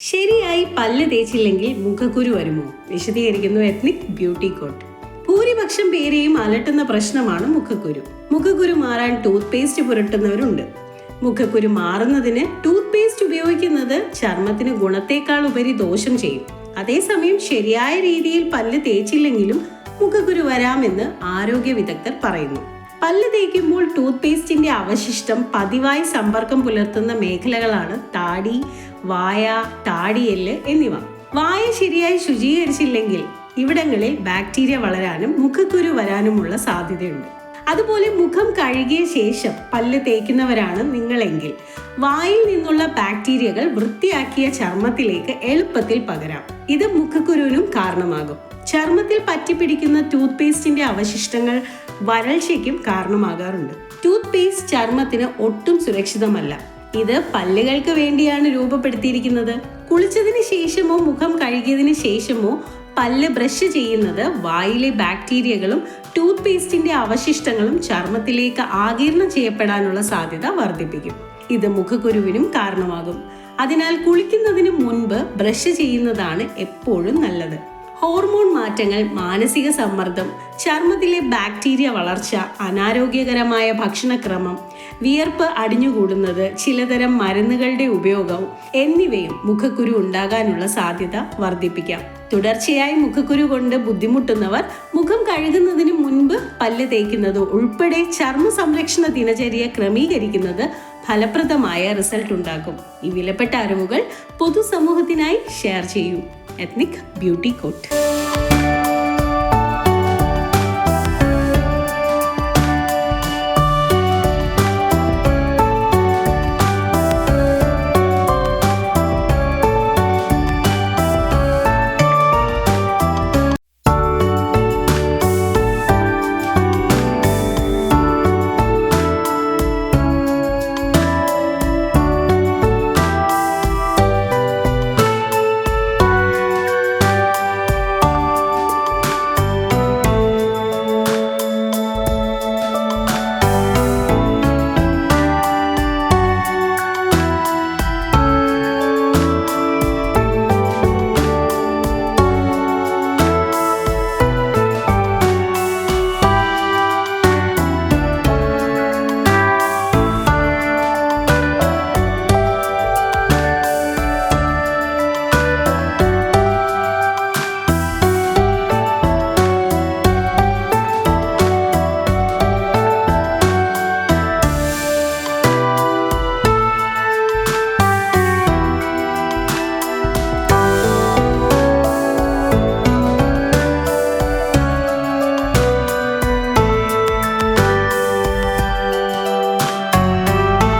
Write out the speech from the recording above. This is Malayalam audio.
ശരിയായി പല്ല് തേച്ചില്ലെങ്കിൽ മുഖക്കുരു വരുമോ? വിശദീകരിക്കുന്നു എത്നിക് ബ്യൂട്ടി കോട്ട്. ഭൂരിപക്ഷം പേരെയും അലട്ടുന്ന പ്രശ്നമാണ് മുഖക്കുരു. മുഖക്കുരു മാറാൻ ടൂത്ത് പേസ്റ്റ് പുരട്ടുന്നവരുണ്ട്. മുഖക്കുരു മാറുന്നതിന് ടൂത്ത് പേസ്റ്റ് ഉപയോഗിക്കുന്നത് ചർമ്മത്തിന് ഗുണത്തേക്കാൾ ഉപരി ദോഷം ചെയ്യും. അതേസമയം ശരിയായ രീതിയിൽ പല്ല് തേച്ചില്ലെങ്കിലും മുഖക്കുരു വരാമെന്ന് ആരോഗ്യ വിദഗ്ധർ പറയുന്നു. പല്ല് തേക്കുമ്പോൾ ടൂത്ത് പേസ്റ്റിന്റെ അവശിഷ്ടം പതിവായി സമ്പർക്കം പുലർത്തുന്ന മേഖലകളാണ് താടി, വായ, താടിയെല്ല് എന്നിവ. വായ ശരിയായി ശുചീകരിച്ചില്ലെങ്കിൽ ഇവിടങ്ങളിൽ ബാക്ടീരിയ വളരാനും മുഖക്കുരു വരാനുമുള്ള സാധ്യതയുണ്ട്. അതുപോലെ മുഖം കഴുകിയ ശേഷം പല്ല് തേക്കുന്നവരാണ് നിങ്ങളെങ്കിൽ വായിൽ നിന്നുള്ള ബാക്ടീരിയകൾ വൃത്തിയാക്കിയ ചർമ്മത്തിലേക്ക് എളുപ്പത്തിൽ പകരാം. ഇത് മുഖക്കുരുവിനും കാരണമാകും. ചർമ്മത്തിൽ പറ്റിപ്പിടിക്കുന്ന ടൂത്ത് പേസ്റ്റിന്റെ അവശിഷ്ടങ്ങൾ വരൾച്ചയ്ക്കും കാരണമാകാറുണ്ട്. ടൂത്ത് പേസ്റ്റ് ചർമ്മത്തിന് ഒട്ടും സുരക്ഷിതമല്ല. ഇത് പല്ലുകൾക്ക് വേണ്ടിയാണ് രൂപപ്പെടുത്തിയിരിക്കുന്നത്. കുളിച്ചതിന് ശേഷമോ മുഖം കഴുകിയതിന് ശേഷമോ പല്ല് ബ്രഷ് ചെയ്യുന്നത് വായിലെ ബാക്ടീരിയകളും ടൂത്ത് പേസ്റ്റിന്റെ അവശിഷ്ടങ്ങളും ചർമ്മത്തിലേക്ക് ആഗിരണം ചെയ്യപ്പെടാനുള്ള സാധ്യത വർദ്ധിപ്പിക്കും. ഇത് മുഖക്കുരുവിനും കാരണമാകും. അതിനാൽ കുളിക്കുന്നതിന് മുൻപ് ബ്രഷ് ചെയ്യുന്നതാണ് എപ്പോഴും നല്ലത്. ഹോർമോൺ മാറ്റങ്ങൾ, മാനസിക സമ്മർദ്ദം, ചർമ്മത്തിലെ ബാക്ടീരിയ വളർച്ച, അനാരോഗ്യകരമായ ഭക്ഷണക്രമം, വിയർപ്പ് അടിഞ്ഞുകൂടുന്നത്, ചിലതരം മരുന്നുകളുടെ ഉപയോഗം എന്നിവയും മുഖക്കുരു ഉണ്ടാകാനുള്ള സാധ്യത വർദ്ധിപ്പിക്കാം. തുടർച്ചയായി മുഖക്കുരു കൊണ്ട് ബുദ്ധിമുട്ടുന്നവർ മുഖം കഴുകുന്നതിന് മുൻപ് പല്ല് തേക്കുന്നത് ഉൾപ്പെടെ ചർമ്മ സംരക്ഷണ ദിനചര്യ ക്രമീകരിക്കുന്നത് ഫലപ്രദമായ റിസൾട്ട് ഉണ്ടാക്കും. ഈ വിലപ്പെട്ട അറിവുകൾ പൊതുസമൂഹത്തിനായി ഷെയർ ചെയ്യൂ. Ethnic beauty coat.